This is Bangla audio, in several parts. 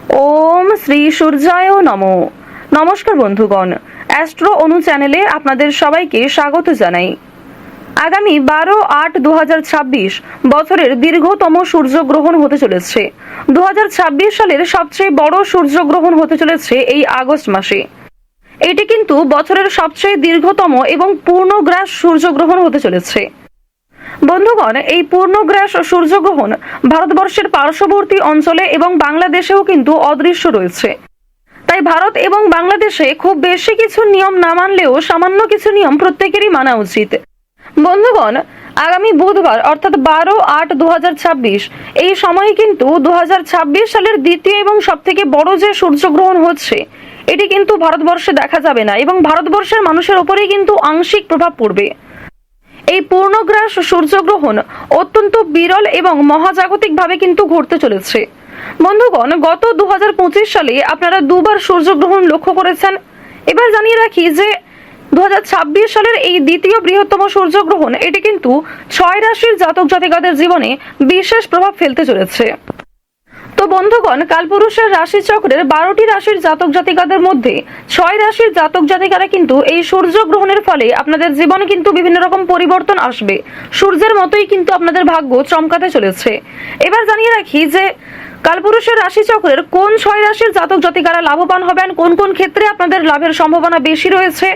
ওম শ্রী সূর্যায় নমঃ। নমস্কার বন্ধুগণ, অ্যাস্ট্রো অনু চ্যানেলে আপনাদের সবাইকে স্বাগত জানাই। আগামী 12/8/2026 বছরের দীর্ঘতম সূর্যগ্রহণ হতে চলেছে। 2026 সালের সবচেয়ে বড় সূর্যগ্রহণ হতে চলেছে এই আগস্ট মাসে। এটি কিন্তু বছরের সবচেয়ে দীর্ঘতম এবং পূর্ণগ্রাস সূর্যগ্রহণ হতে চলেছে। বন্ধুগণ, এই পূর্ণগ্রাস সূর্যগ্রহণ ভারতবর্ষের পার্শ্ববর্তী অঞ্চলে এবং বাংলাদেশেও কিন্তু অদৃশ্য রয়েছে। তাই ভারত এবং বাংলাদেশে খুব বেশি কিছু নিয়ম না মানলেও সামান্য কিছু নিয়ম প্রত্যেকেরই মানা উচিত। বন্ধুগণ, আগামী বুধবার অর্থাৎ 12/8/2026 এই সময়ে কিন্তু 2026 সালের দ্বিতীয় এবং সবথেকে বড় যে সূর্যগ্রহণ হচ্ছে এটি কিন্তু ভারতবর্ষে দেখা যাবে না এবং ভারতবর্ষের মানুষের ওপরেই কিন্তু আংশিক প্রভাব পড়বে। এই পূর্ণগ্রাস সূর্যগ্রহণ অত্যন্ত বিরল এবং মহাজাগতিকভাবে কিন্তু ঘটতে চলেছে। বন্ধুগণ, গত 2025 সালে আপনারা দুবার সূর্যগ্রহণ লক্ষ্য করেছেন। এবার জানিয়ে রাখি যে 2026 সালের এই দ্বিতীয় বৃহত্তম সূর্যগ্রহণ এটি কিন্তু 6 রাশির জাতক জাতিকাদের জীবনে বিশেষ প্রভাব ফেলতে চলেছে। তো বন্ধুগণ, কালপুরুষের রাশি চক্রের 12টি রাশির জাতক জাতিকাদের মধ্যে 6 রাশির জাতক জাতিকারা কিন্তু এই সূর্যগ্রহণের ফলে আপনাদের জীবনে কিন্তু বিভিন্ন রকম পরিবর্তন আসবে। সূর্যের মতোই কিন্তু আপনাদের ভাগ্য চমকাতে চলেছে। এবার জানিয়ে রাখি যে কালপুরুষের রাশি চক্রের কোন 6 রাশির জাতক জাতিকারা লাভবান হবেন, কোন কোন ক্ষেত্রে আপনাদের লাভের সম্ভাবনা বেশি রয়েছে,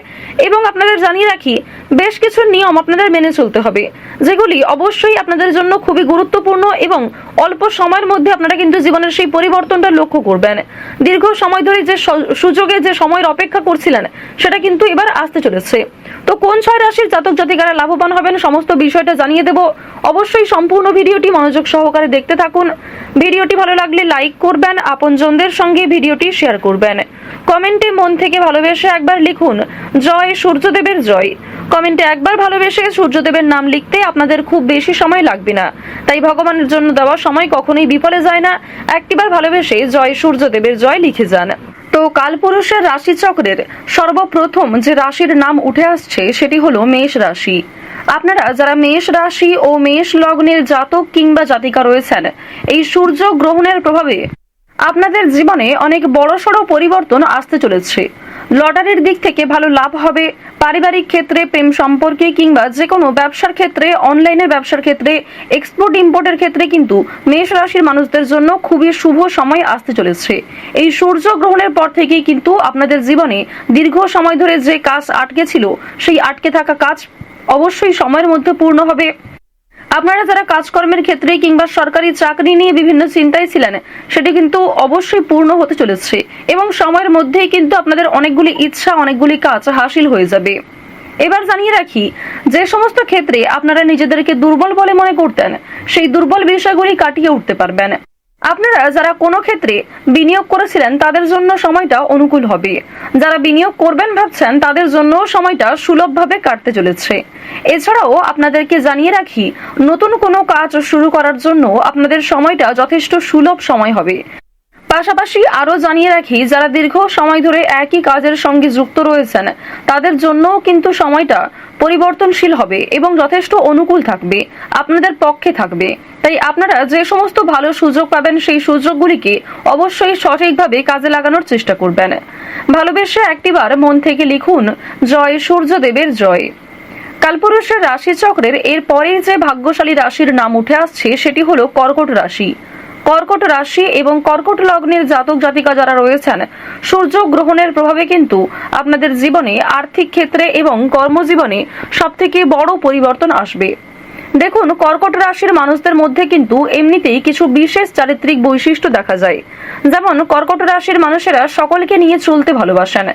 এবং আপনাদের জানিয়ে রাখি বেশ কিছু নিয়ম আপনাদের মেনে চলতে হবে, যেগুলি অবশ্যই আপনাদের জন্য খুবই গুরুত্বপূর্ণ এবং অল্প সময়ের মধ্যে আপনারা কিন্তু জীবনের সেই পরিবর্তনটা লক্ষ্য করবেন। দীর্ঘ সময় ধরে যে সুযোগে যে সময়ের অপেক্ষা করছিলেন সেটা কিন্তু এবার আসতে চলেছে। তো কোন 6 রাশির জাতক জাতিকারা লাভবান হবেন সমস্ত বিষয়টা জানিয়ে দেব। অবশ্যই সম্পূর্ণ ভিডিওটি মনোযোগ সহকারে দেখতে থাকুন। ভিডিওটি ভালো লাগলে লাইক করবেন, আপনজনদের সঙ্গে ভিডিওটি শেয়ার করবেন। কমেন্টে মন থেকে ভালোবেসে একবার লিখুন জয় সূর্যদেবের জয়। কমেন্টে একবার ভালোবেসে সূর্যদেবের নাম লিখতে আপনাদের খুব বেশি সময় লাগবে না, তাই ভগবানের জন্য দেওয়া সময় কখনোই বিফলে যায় না। একটিবার ভালোবেসে জয় সূর্যদেবের জয় লিখে যান। তো কালপুরুষের রাশি চক্রের সর্বপ্রথম যে রাশির নাম উঠে আসছে সেটি হলো মেষ রাশি। আপনারা যারা মেষ রাশি ও মেষ লগ্নের জাতক কিংবা জাতিকা রয়েছেন, এই সূর্য গ্রহণের প্রভাবে আপনাদের জীবনে অনেক বড়সড় পরিবর্তন আসতে চলেছে। লটারির দিক থেকে ভালো লাভ হবে। পারিবারিক ক্ষেত্রে, প্রেম সম্পর্কে কিংবা যে কোনো ব্যবসার ক্ষেত্রে, অনলাইনের ব্যবসার ক্ষেত্রে, এক্সপোর্ট ইম্পোর্টের ক্ষেত্রে কিন্তু মেষ রাশির মানুষদের জন্য খুবই শুভ সময় আসতে চলেছে। এই সূর্য গ্রহণের পর থেকেই কিন্তু আপনাদের জীবনে দীর্ঘ সময় ধরে যে কাজ আটকে ছিল সেই আটকে থাকা কাজ অবশ্যই সময়ের মধ্যে পূর্ণ হবে। আপনারা যারা কাজকর্মের ক্ষেত্রে কিংবা সরকারি চাকরি নিয়ে বিভিন্ন চিন্তায় ছিলেন সেটি কিন্তু অবশ্যই পূর্ণ হতে চলেছে এবং সময়ের মধ্যেই কিন্তু আপনাদের অনেকগুলি ইচ্ছা, অনেকগুলি কাজ হাসিল হয়ে যাবে। এবার জানিয়ে রাখি যে সমস্ত ক্ষেত্রে আপনারা নিজেদেরকে দুর্বল বলে মনে করতেন সেই দুর্বল বিষয়গুলি কাটিয়ে উঠতে পারবেন। আপনারা যারা কোনো ক্ষেত্রে বিনিয়োগ করেছিলেন তাদের জন্য সময়টা অনুকূল হবে। যারা বিনিয়োগ করবেন ভাবছেন তাদের জন্য সময়টা সুলভভাবে কাটতে চলেছে। এছাড়াও আপনাদেরকে জানিয়ে রাখি নতুন কোনো কাজ শুরু করার জন্য আপনাদের সময়টা যথেষ্ট সুলভ সময় হবে। পাশাপাশি আরো জানিয়ে রাখি যারা দীর্ঘ সময় ধরে একই কাজের সঙ্গে যুক্ত রয়েছেন তাদের জন্যও কিন্তু সময়টা পরিবর্তনশীল হবে এবং যথেষ্ট অনুকূল থাকবে, আপনাদের পক্ষে থাকবে। তাই আপনারা যে সমস্ত ভালো সুযোগ পাবেন সেই সুযোগগুলিকে অবশ্যই সঠিকভাবে কাজে লাগানোর চেষ্টা করবেন। ভালোবেসে একটিবার মন থেকে লিখুন জয় সূর্যদেবের জয়। কালপুরুষের রাশি চক্রের এর পরে যে ভাগ্যশালী রাশির নাম উঠে আসছে সেটি হলো কর্কট রাশি। কর্কট রাশি এবং কর্কট লগ্নের জাতক জাতিকা যারা রয়েছেন, সূর্য গ্রহণের প্রভাবে কিন্তু আপনাদের জীবনে আর্থিক ক্ষেত্রে এবং কর্মজীবনে সবথেকে বড় পরিবর্তন আসবে। দেখুন, কর্কট রাশির মানুষদের মধ্যে কিন্তু এমনিতেই কিছু বিশেষ চারিত্রিক বৈশিষ্ট্য দেখা যায়। যেমন কর্কট রাশির মানুষেরা সকলকে নিয়ে চলতে ভালোবাসেন,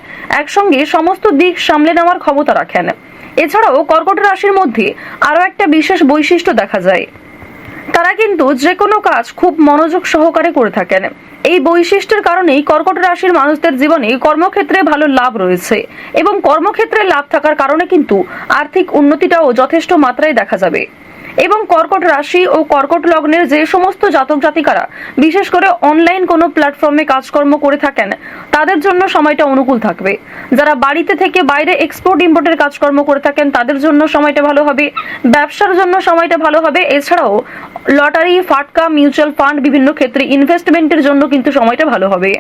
একসঙ্গে সমস্ত দিক সামলে নেওয়ার ক্ষমতা রাখেন। এছাড়াও কর্কট রাশির মধ্যে আরো একটা বিশেষ বৈশিষ্ট্য দেখা যায়, তারা কিন্তু যে কোনো কাজ খুব মনোযোগ সহকারে করে থাকেন। এই বৈশিষ্ট্যের কারণেই কর্কট রাশির মানুষদের জীবনে কর্মক্ষেত্রে ভালো লাভ রয়েছে এবং কর্মক্ষেত্রে লাভ থাকার কারণে কিন্তু আর্থিক উন্নতিটাও যথেষ্ট মাত্রায় দেখা যাবে। এবং কর্কট রাশি ও কর্কট লগ্নের যে সমস্ত জাতক জাতিকারা বিশেষ করে অনলাইন কোনো প্ল্যাটফর্মে কাজকর্ম করে থাকেন তাদের জন্য সময়টা অনুকূল থাকবে। যারা বাড়িতে থেকে বাইরে এক্সপোর্ট ইম্পোর্টের কাজকর্ম করে থাকেন তাদের জন্য সময়টা ভালো হবে, ব্যবসার জন্য সময়টা ভালো হবে। এছাড়াও লটারি, ফাটকা, মিউচুয়াল ফান্ড, বিভিন্ন ক্ষেত্রে ইনভেস্টমেন্টের জন্য কিন্তু সময়টা ভালো হবে।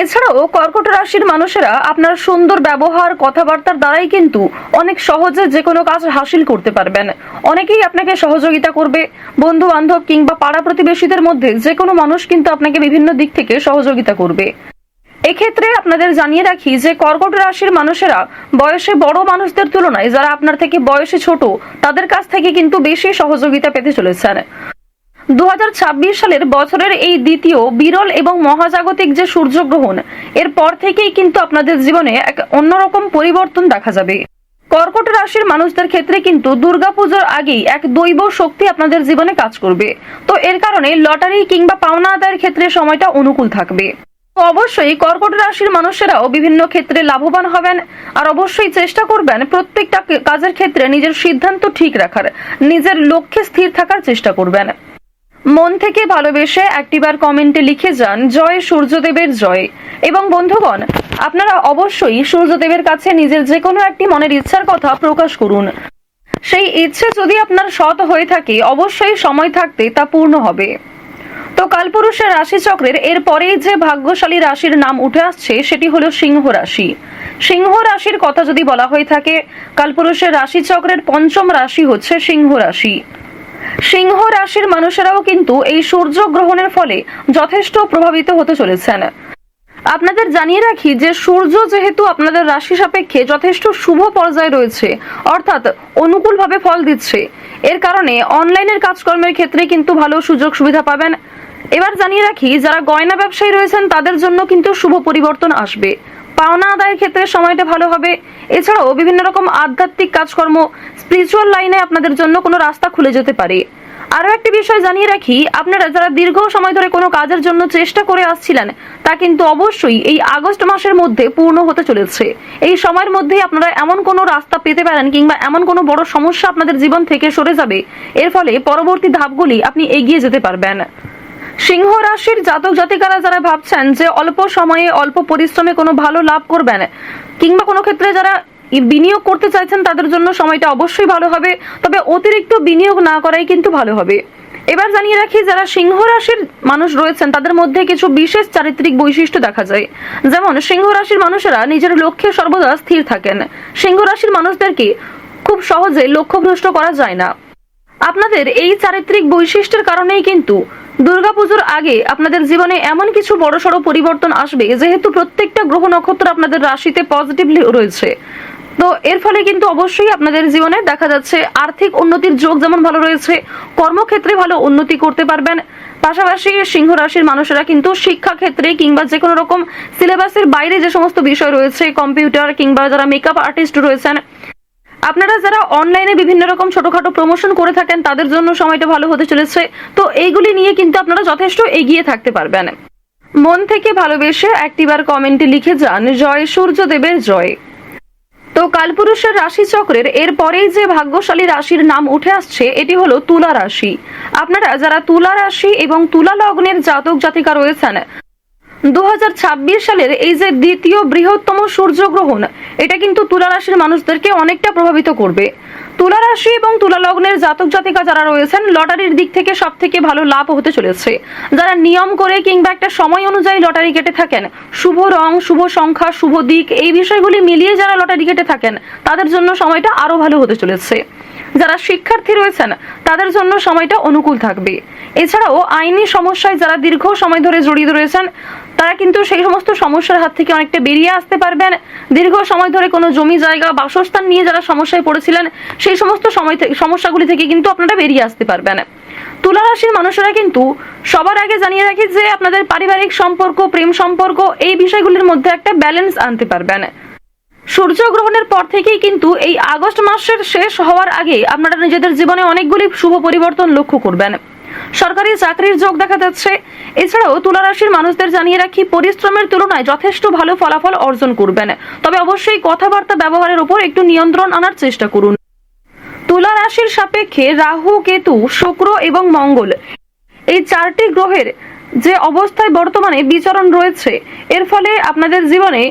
এছাড়াও কর্কট রাশির মানুষেরা আপনার সুন্দর ব্যবহার, কথাবার্তার দ্বারাই কিন্তু অনেক সহজে যে কোনো কাজ হাসিল করতে পারবেন। অনেকেই আপনাকে সহযোগিতা করবে, বন্ধু বান্ধব কিংবা পাড়া প্রতিবেশীদের মধ্যে যে কোনো মানুষ কিন্তু আপনাকে বিভিন্ন দিক থেকে সহযোগিতা করবে। এক্ষেত্রে আপনাদের জানিয়ে রাখি যে কর্কট রাশির মানুষেরা বয়সে বড় মানুষদের তুলনায় যারা আপনার থেকে বয়সে ছোট তাদের কাছ থেকে কিন্তু বেশি সহযোগিতা পেতে চলেছেন। 2026 সালের বছরের এই দ্বিতীয় বিরল এবং মহাজাগতিক যে সূর্যগ্রহণ, এর পর থেকেই কিন্তু আপনাদের জীবনে এক অন্যরকম পরিবর্তন দেখা যাবে। কর্কট রাশির মানুষদের ক্ষেত্রে কিন্তু দুর্গাপুজোর আগেই এক দৈব শক্তি আপনাদের জীবনে কাজ করবে। তো এর কারণে লটারি কিংবা পাওনা আদায়ের ক্ষেত্রে সময়টা অনুকূল থাকবে। তো অবশ্যই কর্কট রাশির মানুষেরাও বিভিন্ন ক্ষেত্রে লাভবান হবেন। আর অবশ্যই চেষ্টা করবেন প্রত্যেকটা কাজের ক্ষেত্রে নিজের সিদ্ধান্ত ঠিক রাখার, নিজের লক্ষ্যে স্থির থাকার চেষ্টা করবেন। মন থেকে ভালোবেসে একটিবার কমেন্টে লিখে যান জয় সূর্যদেবের জয়। এবং বন্ধুগণ, আপনারা অবশ্যই সূর্যদেবের কাছে নিজের যে কোনো একটি মনের ইচ্ছার কথা প্রকাশ করুন। সেই ইচ্ছে যদি আপনার সৎ হয়ে থাকে অবশ্যই সময় থাকতে তা পূর্ণ হবে। তো কালপুরুষের রাশি চক্রের এর পরেই যে ভাগ্যশালী রাশির নাম উঠে আসছে সেটি হলো সিংহ রাশি। সিংহ রাশির কথা যদি বলা হয়ে থাকে, কালপুরুষের রাশি চক্রের পঞ্চম রাশি হচ্ছে সিংহ রাশি। সিংহ রাশির মানুষেরাও কিন্তু এই সূর্য গ্রহণের ফলে যথেষ্ট প্রভাবিত হতে চলেছেন। আপনাদের জানিয়ে রাখি যে সূর্য যেহেতু আপনাদের রাশি সাপেক্ষে যথেষ্ট শুভ পর্যায়ে রয়েছে, অর্থাৎ অনুকূলভাবে ফল দিচ্ছে, এর কারণে অনলাইনের কাজকর্মের ক্ষেত্রে কিন্তু ভালো সুযোগ সুবিধা পাবেন। এবার জানিয়ে রাখি যারা গয়না ব্যবসায়ী রয়েছেন তাদের জন্য কিন্তু শুভ পরিবর্তন আসবে। পাওনা আদায়ের ক্ষেত্রে সময়টা ভালো হবে। এছাড়াও বিভিন্ন রকম আধ্যাত্মিক কাজকর্ম, স্পিরিচুয়াল লাইনে আপনাদের জন্য কোনো রাস্তা খুলে যেতে পারে। আরো একটি বিষয় জানিয়ে রাখি, আপনারা যারা দীর্ঘ সময় ধরে কোনো কাজের জন্য চেষ্টা করে আসছিলেন তা কিন্তু অবশ্যই এই আগস্ট মাসের মধ্যে পূর্ণ হতে চলেছে। এই সময়ের মধ্যেই আপনারা এমন কোনো রাস্তা পেতে পারেন কিংবা এমন কোনো বড় সমস্যা আপনাদের জীবন থেকে সরে যাবে, এর ফলে পরবর্তী ধাপগুলি আপনি এগিয়ে যেতে পারবেন। সিংহ রাশির জাতক জাতিকারা যারা ভাবছেন যে অল্প সময়ে অল্প পরিশ্রমে কোনো ভালো লাভ করবেন কিংবা কোনো ক্ষেত্রে যারা বিনিয়োগ করতে চাইছেন তাদের জন্য সময়টা অবশ্যই ভালো হবে, তবে অতিরিক্ত বিনিয়োগ না করাই কিন্তু ভালো হবে। এবার জানিয়ে রাখি যারা সিংহ রাশির মানুষ রয়েছেন তাদের মধ্যে কিছু বিশেষ চারিত্রিক বৈশিষ্ট্য দেখা যায়। যেমন সিংহ রাশির মানুষেরা নিজের লক্ষ্যে সর্বদা স্থির থাকেন। সিংহ রাশির মানুষদেরকে খুব সহজে লক্ষ্যভ্রষ্ট করা যায় না। আপনাদের এই চারিত্রিক বৈশিষ্ট্যের কারণেই কিন্তু দুর্গাপুজোর আগে আপনাদের জীবনে এমন কিছু বড়সড় পরিবর্তন আসবে, যেহেতু প্রত্যেকটা গ্রহ নক্ষত্র আপনাদের রাশিতে পজিটিভলি রয়েছে। তো এর ফলে কিন্তু অবশ্যই আপনাদের জীবনে দেখা যাচ্ছে আর্থিক উন্নতির যোগ যেমন ভালো রয়েছে, কর্মক্ষেত্রে ভালো উন্নতি করতে পারবেন। পাশাপাশি সিংহ রাশির মানুষেরা কিন্তু শিক্ষা ক্ষেত্রে কিংবা যে কোনো রকম সিলেবাসের বাইরে যে সমস্ত বিষয় রয়েছে, কম্পিউটার কিংবা যারা মেকআপ আর্টিস্ট রয়েছেন, আপনারা যারা অনলাইনে বিভিন্ন রকম ছোটখাটো প্রমোশন করে থাকেন তাদের জন্য সময়টা ভালো হতে চলেছে। তো এইগুলি নিয়ে কিন্তু আপনারা যথেষ্ট এগিয়ে থাকতে পারবেন। মন থেকে ভালোবেসে একটিবার কমেন্টে লিখে যান জয় সূর্যদেবের জয়। তো কালপুরুষের রাশি চক্রের এর পরেই যে ভাগ্যশালী রাশির নাম উঠে আসছে এটি হলো তুলা রাশি। আপনারা যারা তুলা রাশি এবং তুলা লগ্নের জাতক জাতিকা রয়েছেন, 2026 সালের এই যে দ্বিতীয় বৃহত্তম সূর্যগ্রহণ, এটা কিন্তু তুলা রাশির মানুষদেরকে অনেকটা প্রভাবিত করবে। তুলা রাশি এবং তুলা লগ্নের জাতক জাতিকা যারা রয়েছেন লটারির দিক থেকে সব থেকে ভালো লাভ হতে চলেছে। যারা নিয়ম করে কিংবা একটা সময় অনুযায়ী লটারি কেটে থাকেন, শুভ রং, শুভ সংখ্যা, শুভ দিক এই বিষয়গুলি মিলিয়ে যারা লটারি কেটে থাকেন তাদের জন্য সময়টা আরো ভালো হতে চলেছে। যারা শিক্ষার্থী রয়েছেন তাদের জন্য সময়টা অনুকূল থাকবে। এছাড়াও আইনি সমস্যায় যারা দীর্ঘ সময় ধরে জড়িত রয়েছেন তারা কিন্তু সেই সমস্ত সমস্যার হাত থেকে অনেকটা বেরিয়ে আসতে পারবেন। দীর্ঘ সময় ধরে কোনো জমি জায়গা, বাসস্থান নিয়ে যারা সমস্যায় পড়েছিলেন সেই সমস্ত সমস্যাগুলি থেকে কিন্তু আপনারা বেরিয়ে আসতে পারবেন। তুলা রাশির মানুষেরা কিন্তু সবার আগে জানিয়ে রাখি যে আপনাদের পারিবারিক সম্পর্ক, প্রেম সম্পর্ক এই বিষয়গুলির মধ্যে একটা ব্যালেন্স আনতে পারবেন। সূর্যগ্রহণের পর থেকেই কিন্তু এই আগস্ট মাসের শেষ হওয়ার আগে আপনারা নিজেদের জীবনে অনেকগুলি শুভ পরিবর্তন লক্ষ্য করবেন। সরকারি চাকরির যোগ দেখা যাচ্ছে। এছাড়াও তুলা রাশির মানুষদের জানিয়ে রাখি পরিশ্রমের তুলনায় যথেষ্ট ভালো ফলাফল অর্জন করবেন, তবে অবশ্যই কথাবার্তা ব্যবহারের উপর একটু নিয়ন্ত্রণ আনার চেষ্টা করুন। তুলা রাশির সাপেক্ষে রাহু, কেতু, শুক্র এবং মঙ্গল এই চারটি গ্রহের যে অবস্থায় বর্তমানে বিচরণ রয়েছে, এর ফলে আপনাদের জীবনে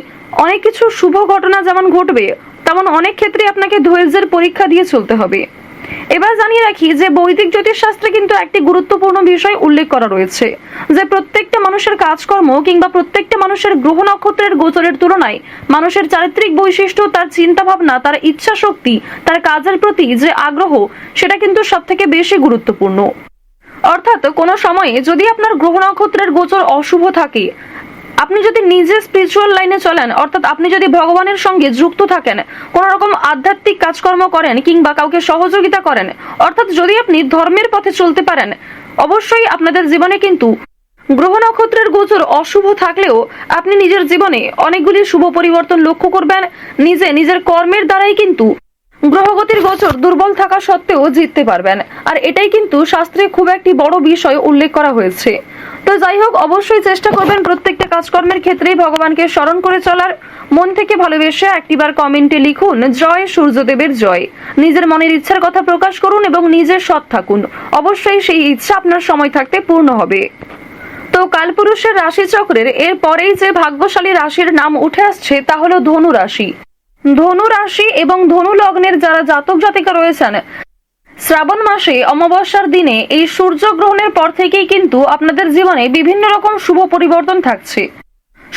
অনেক কিছু শুভ ঘটনা যেমন ঘটবে, তেমন অনেক ক্ষেত্রে আপনাকে ধৈর্যের পরীক্ষা দিয়ে চলতে হবে। এবার জানিয়ে রাখি যে বৈদিক জ্যোতিষ শাস্ত্রে কিন্তু একটি গুরুত্বপূর্ণ বিষয় উল্লেখ করা রয়েছে, যে প্রত্যেকটা মানুষের কাজকর্ম কিংবা প্রত্যেকটা মানুষের গ্রহ নক্ষত্রের গোচরের তুলনায় মানুষের চারিত্রিক বৈশিষ্ট্য, তার চিন্তা ভাবনা, তার ইচ্ছা শক্তি, তার কাজের প্রতি যে আগ্রহ, সেটা কিন্তু সব থেকে বেশি গুরুত্বপূর্ণ। অর্থাৎ কোনো সময়ে যদি আপনার গ্রহ নক্ষত্রের গোচর অশুভ থাকে, আপনি যদি নিজে স্পিরিচুয়াল লাইনে চলেন, অর্থাৎ আপনি যদি ভগবানের সঙ্গে যুক্ত থাকেন, কোন রকম আধ্যাত্মিক কাজকর্ম করেন কিংবা কাউকে সহযোগিতা করেন, অর্থাৎ যদি আপনি ধর্মের পথে চলতে পারেন, অবশ্যই আপনাদের জীবনে কিন্তু গ্রহ নক্ষত্রের গোচর অশুভ থাকলেও আপনি নিজের জীবনে অনেকগুলি শুভ পরিবর্তন লক্ষ্য করবেন। নিজের কর্মের দ্বারাই কিন্তু গ্রহগতির গোচর দুর্বল থাকা সত্ত্বেও জিততে পারবেন। আর এটাই কিন্তু শাস্ত্রে খুব একটি বড় বিষয় উল্লেখ করা হয়েছে। তো যাই হোক, অবশ্যই চেষ্টা করবেন প্রত্যেকটা কাজকর্মের ক্ষেত্রেই ভগবানকে স্মরণ করে চলার। মন থেকে ভালোবেসে একটিবার কমেন্টে লিখুন জয় সূর্যদেবের জয়। নিজের মনের ইচ্ছার কথা প্রকাশ করুন এবং নিজে সৎ থাকুন। অবশ্যই সেই ইচ্ছা আপনার সময় থাকতে পূর্ণ হবে। তো কালপুরুষের রাশি চক্রের এর পরেই যে ভাগ্যশালী রাশির নাম উঠে আসছে তা হলো ধনু রাশি। ধনু রাশি এবং ধনু লগ্নের যারা জাতক জাতিকা রয়েছেন, শ্রাবণ মাসে অমাবস্যার দিনে এই সূর্যগ্রহণের পর থেকেই কিন্তু আপনাদের জীবনে বিভিন্ন রকম শুভ পরিবর্তন থাকছে।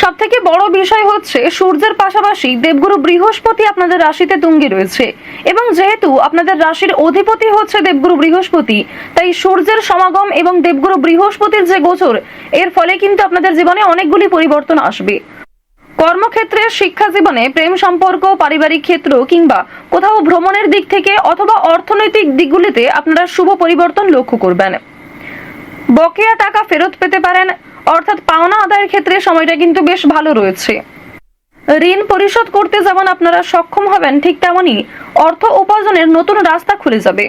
সব থেকে বড় বিষয় হচ্ছে সূর্যের পাশাপাশি দেবগুরু বৃহস্পতি আপনাদের রাশিতে তুঙ্গে রয়েছে, এবং যেহেতু আপনাদের রাশির অধিপতি হচ্ছে দেবগুরু বৃহস্পতি, তাই সূর্যের সমাগম এবং দেবগুরু বৃহস্পতির যে গোচর, এর ফলে কিন্তু আপনাদের জীবনে অনেকগুলি পরিবর্তন আসবে। কর্মক্ষেত্রে, শিক্ষা জীবনে, প্রেম সম্পর্ক, পারিবারিক ক্ষেত্র কিংবা কোথাও ভ্রমণের দিক থেকে অথবা অর্থনৈতিক দিকগুলিতে আপনারা শুভ পরিবর্তন লক্ষ্য করবেন। বকেয়া টাকা ফেরত পেতে পারেন, অর্থাৎ পাওনা আদায়ের ক্ষেত্রে সময়টা কিন্তু বেশ ভালো রয়েছে। ঋণ পরিশোধ করতে যেমন আপনারা সক্ষম হবেন, ঠিক তেমনই অর্থ উপার্জনের নতুন রাস্তা খুলে যাবে।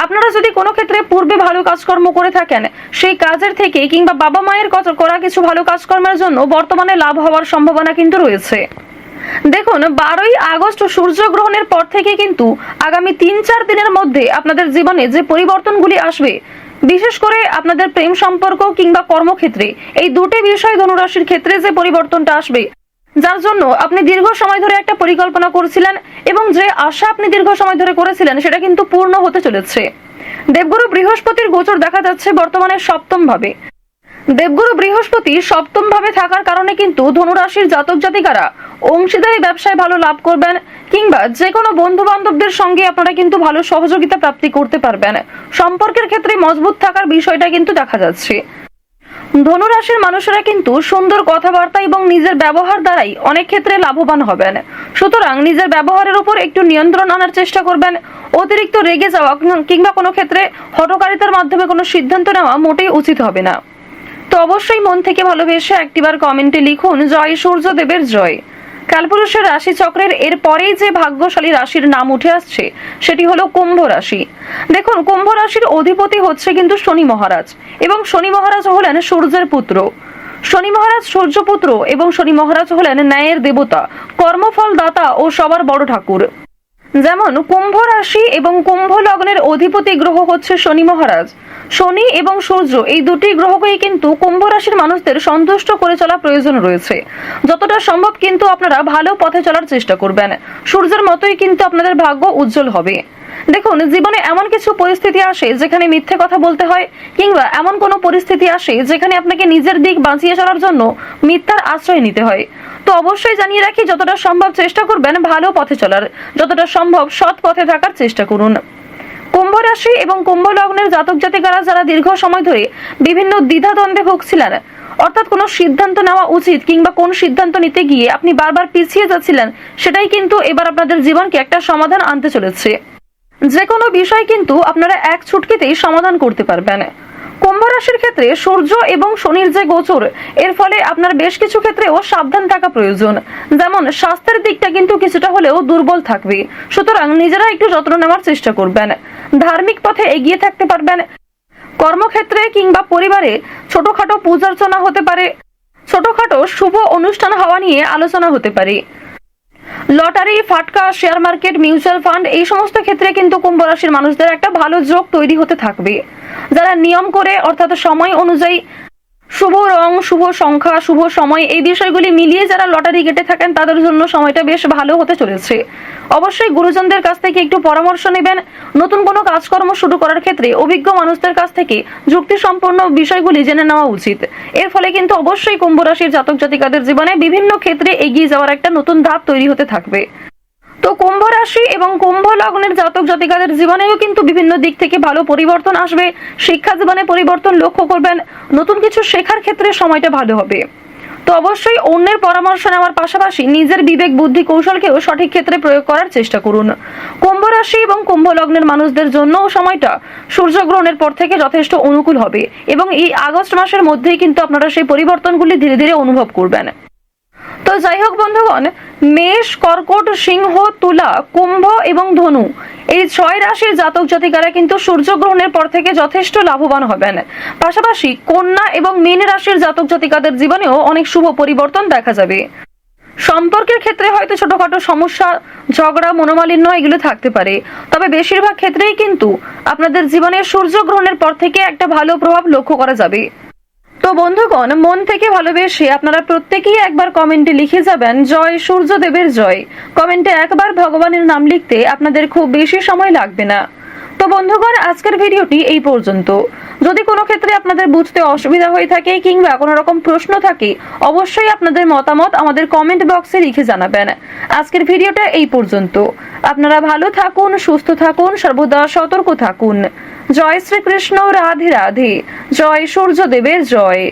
আপনারা যদি কোনো ক্ষেত্রে পূর্বে ভালো কাজকর্ম করে থাকেন, সেই কাজের থেকে কিংবা বাবা মায়ের করা কিছু ভালো কাজকর্মের জন্য বর্তমানে লাভ হওয়ার সম্ভাবনা কিন্তু রয়েছে। দেখুন, 12ই আগস্ট সূর্যগ্রহণের পর থেকে কিন্তু আগামী 3-4 দিনের মধ্যে আপনাদের জীবনে যে পরিবর্তনগুলি আসবে, বিশেষ করে আপনাদের প্রেম সম্পর্ক কিংবা কর্মক্ষেত্রে, এই দুটি বিষয় ধনুরাশির ক্ষেত্রে যে পরিবর্তনটা আসবে, যার জন্য আপনি দীর্ঘ সময় ধরে একটা পরিকল্পনা করছিলেন এবং যে আশা আপনি দীর্ঘ সময় ধরে করেছিলেন, সেটা কিন্তু পূর্ণ হতে চলেছে। দেবগুরু বৃহস্পতির গোচর দেখা যাচ্ছে বর্তমানে সপ্তম ভাবে। দেবগুরু বৃহস্পতি সপ্তম ভাবে থাকার কারণে কিন্তু ধনুরাশির জাতক জাতিকারা অংশীদারি ব্যবসায় ভালো লাভ করবেন, কিংবা যে কোনো বন্ধু বান্ধবদের সঙ্গে আপনারা কিন্তু ভালো সহযোগিতা প্রাপ্তি করতে পারবেন। সম্পর্কের ক্ষেত্রে মজবুত থাকার বিষয়টা কিন্তু দেখা যাচ্ছে। ধনুরাশির মানুষেরা কিন্তু সুন্দর কথাবার্তা এবং নিজের ব্যবহার দ্বারাই অনেক ক্ষেত্রে লাভবান হবেন। সুতরাং নিজের ব্যবহারের উপর একটু নিয়ন্ত্রণ আনার চেষ্টা করবেন। অতিরিক্ত রেগে যাওয়া কিংবা কোনো ক্ষেত্রে হঠকারিতার মাধ্যমে কোনো সিদ্ধান্ত নেওয়া মোটেই উচিত হবে না। তো অবশ্যই মন থেকে ভালোবেসে একটিবার কমেন্টে লিখুন জয় সূর্যদেবের জয়। কালপুরুষের রাশি চক্রের এর পরেই যে ভাগ্যশালী রাশির নাম উঠে আসছে, সেটি হলো কুম্ভ রাশি। দেখুন, কুম্ভ রাশির অধিপতি হচ্ছে কিন্তু শনি মহারাজ, এবং শনি মহারাজ হলেন সূর্যের পুত্র। শনি মহারাজ সূর্যপুত্র এবং শনি মহারাজ হলেন ন্যায়ের দেবতা, কর্মফল দাতা ও সবার বড় ঠাকুর। যেমন কুম্ভ রাশি এবং কুম্ভ লগ্নের অধিপতি গ্রহ হচ্ছে শনি মহারাজ। শনি এবং সূর্য এই দুটি গ্রহকেই কিন্তু কুম্ভ রাশির মানুষদের সন্তুষ্ট করে চলা প্রয়োজন রয়েছে। যতটা সম্ভব কিন্তু আপনারা ভালো পথে চলার চেষ্টা করবেন। সূর্যের মতোই কিন্তু আপনাদের ভাগ্য উজ্জ্বল হবে। দেখুন, জীবনে এমন কিছু পরিস্থিতি আসে যেখানে মিথ্যে কথা বলতে হয়, কিংবা এমন কোনো পরিস্থিতি আসে যেখানে আপনাকে নিজের দিক বাঁচিয়ে চলার জন্য মিথ্যার আশ্রয় নিতে হয়। তো অবশ্যই জানিয়ে রাখি, যতটা সম্ভব চেষ্টা করবেন ভালো পথে চলার, যতটা সম্ভব সৎ পথে থাকার চেষ্টা করুন। কুম্ভ রাশি এবং কুম্ভ লগ্নের জাতক জাতিকারা যারা দীর্ঘ সময় ধরে বিভিন্ন দ্বিধাদ্বন্দ্বে ভুগছিলেন, অর্থাৎ কোনো সিদ্ধান্ত নেওয়া উচিত কিংবা কোন সিদ্ধান্ত নিতে গিয়ে আপনি বারবার পিছিয়ে যাচ্ছিলেন, সেটাই কিন্তু এবার আপনাদের জীবনকে একটা সমাধান আনতে চলেছে। যে কোনো বিষয় কিন্তু আপনারা এক ছুটকিতেই সমাধান করতে পারবেন। কুম্ভ রাশির ক্ষেত্রে সূর্য এবং শনির যে গোচর, এর ফলে আপনার বেশ কিছু ক্ষেত্রেও সাবধান থাকা প্রয়োজন। যেমন স্বাস্থ্যের দিকটা কিন্তু কিছুটা হলেও দুর্বল থাকবে, সুতরাং নিজেরা একটু যত্ন নেওয়ার চেষ্টা করবেন। ধার্মিক পথে এগিয়ে থাকতে পারবেন। কর্মক্ষেত্রে কিংবা পরিবারে ছোটখাটো পূজার্চনা হতে পারে, ছোটখাটো শুভ অনুষ্ঠান হওয়া নিয়ে আলোচনা হতে পারে। লটারি, ফাটকা, শেয়ার মার্কেট, মিউচুয়াল ফান্ড এই সমস্ত ক্ষেত্রে কিন্তু কুম্ভ রাশির মানুষদের একটা ভালো যোগ তৈরি হতে থাকবে। যারা নিয়ম করে অর্থাৎ সময় অনুযায়ী শুভ রং, শুভ সংখ্যা, শুভ সময় এই বিষয়গুলি মিলিয়ে যারা লটারি কেটে থাকেন তাদের জন্য সময়টা বেশ ভালো হতে চলেছে। অবশ্যই গুরুজনদের কাছ থেকে একটু পরামর্শ নেবেন। নতুন কোনো কাজকর্ম শুরু করার ক্ষেত্রে অভিজ্ঞ মানুষদের কাছ থেকে যুক্তিসম্পন্ন বিষয়গুলি জেনে নেওয়া উচিত। এর ফলে কিন্তু অবশ্যই কুম্ভ রাশির জাতক জাতিকাদের জীবনে বিভিন্ন ক্ষেত্রে এগিয়ে যাওয়ার একটা নতুন ধাপ তৈরি হতে থাকবে। তো কুম্ভ রাশি এবং কুম্ভ লগ্নের জাতক জাতিকাদের জীবনেও কিন্তু বিভিন্ন দিক থেকে ভালো পরিবর্তন আসবে। শিক্ষা জীবনে পরিবর্তন লক্ষ্য করবেন। নতুন কিছু শেখার ক্ষেত্রে সময়টা ভালো হবে। তো অবশ্যই অন্যের পরামর্শ নেওয়ার পাশাপাশি নিজের বিবেক বুদ্ধি কৌশলকেও সঠিক ক্ষেত্রে প্রয়োগ করার চেষ্টা করুন। কুম্ভ রাশি এবং কুম্ভ লগ্নের মানুষদের জন্য সময়টা সূর্যগ্রহণের পর থেকে যথেষ্ট অনুকূল হবে এবং এই আগস্ট মাসের মধ্যেই কিন্তু আপনারা সেই পরিবর্তনগুলি ধীরে ধীরে অনুভব করবেন। তো যাই হোক বন্ধুগণ, মেষ, কর্কট, সিংহ, তুলা, কুম্ভ এবং ধনু এই 6 রাশির জাতক জাতিকারা কিন্তু সূর্যগ্রহণের পর থেকে যথেষ্ট লাভবান হবেন। পাশাপাশি কন্যা এবং মীন রাশির জাতক জাতিকাদের জীবনেও অনেক শুভ পরিবর্তন দেখা যাবে। সম্পর্কের ক্ষেত্রে হয়তো ছোটখাটো সমস্যা, ঝগড়া, মনোমালিন্য এগুলো থাকতে পারে, তবে বেশিরভাগ ক্ষেত্রেই কিন্তু আপনাদের জীবনে সূর্যগ্রহণের পর থেকে একটা ভালো প্রভাব লক্ষ্য করা যাবে। তো বন্ধুগণ, মন থেকে ভালোবেসে আপনারা প্রত্যেকেই একবার কমেন্টে লিখে যাবেন জয় সূর্যদেবের জয়। কমেন্টে একবার ভগবানের নাম লিখতে আপনাদের খুব বেশি সময় লাগবে না। তো বন্ধুগণ, আজকের ভিডিওটি এই পর্যন্ত। যদি কোনো ক্ষেত্রে আপনাদের বুঝতে অসুবিধা হয়ে থাকে কিংবা কোনো রকম প্রশ্ন থাকে, অবশ্যই আপনাদের মতামত আমাদের কমেন্ট বক্সে লিখে জানাবেন। আজকের ভিডিওটা এই পর্যন্ত। আপনারা ভালো থাকুন, সুস্থ থাকুন, সর্বদা সতর্ক থাকুন। জয় শ্রীকৃষ্ণ, রাধে রাধে, জয় সূর্যদেবের জয়।